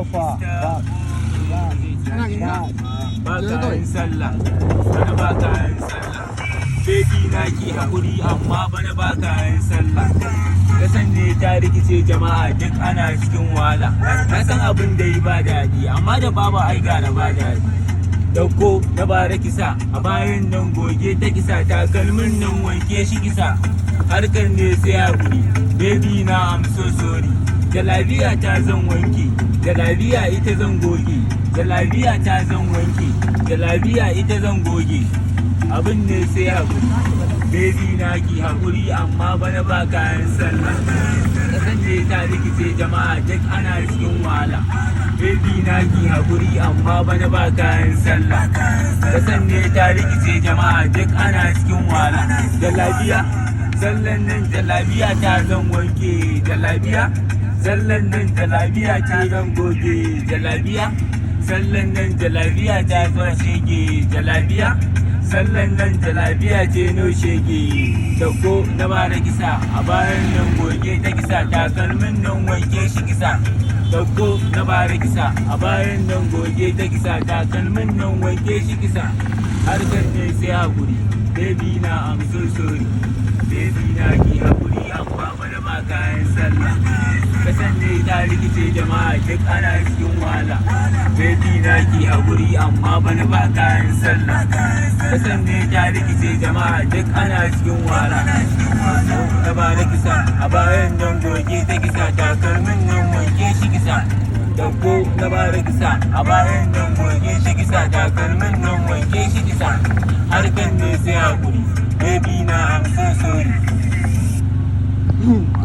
Alpha, back, ba kayan sallah, bana ba kayan sallah. Baby na ki haƙuri amma bana ba kayan sallah. Kasan ne ta rikice jama'a duk ana cikin wahala. Na san abin da yi ba daɗi amma da babu ai gara ba daɗi. Dauko na bara kisa a bayan nan goge ta kisa takalmin nan wanke shi kisa. Harkar ne sai haƙuri, baby na I'm so sorry. Jalabiya ta zan wanke, jalabiya ita zan goge, jalabiya ta zan wanke, jalabiya ita zan goge. Abin ne sai haƙuri, baby na ki haƙuri amma bana ba kayan sallah. Kasan ne ta rikice jama'a duk ana cikin wahala. Baby na ki haƙuri amma bana ba kayan sallah. Kasan ne ta rikice jama'a duk ana cikin wahala. Jalabiya, sallan nan jalabiya ta zan wanke, jalabiya. Sallan nan jalabiya ta zan goge, jalabiya. Sallan nan jalabiya ta zan shege, jalabiya. Sallan nan jalabiya ce no shege. Dauko na bara kisa a bayan nan goge ta kisa takalmin nan wanke shi kisa. Dauko na bara kisa a bayan nan goge ta kisa takalmin nan wanke shi kisa. Harkar ne sai haƙuri, baby na I'm so sorry. Baby na ki haƙuri amma bana ba kayan sallah. Kasan ne ta rikice jama'a duk ana cikin wahala. Baby na ki haƙuri amma bana ba kayan sallah. Kasan ne ta rikice jama'a duk ana cikin wahala. Na bara kisa a bayan nan goge ta kisa takalmin nan wanke shi kisa. Dauko na bara kisa a bayan nan goge shi kisa takalmin nan wanke shi kisa. Harkan ne sai haƙuri, baby na I'm so sorry.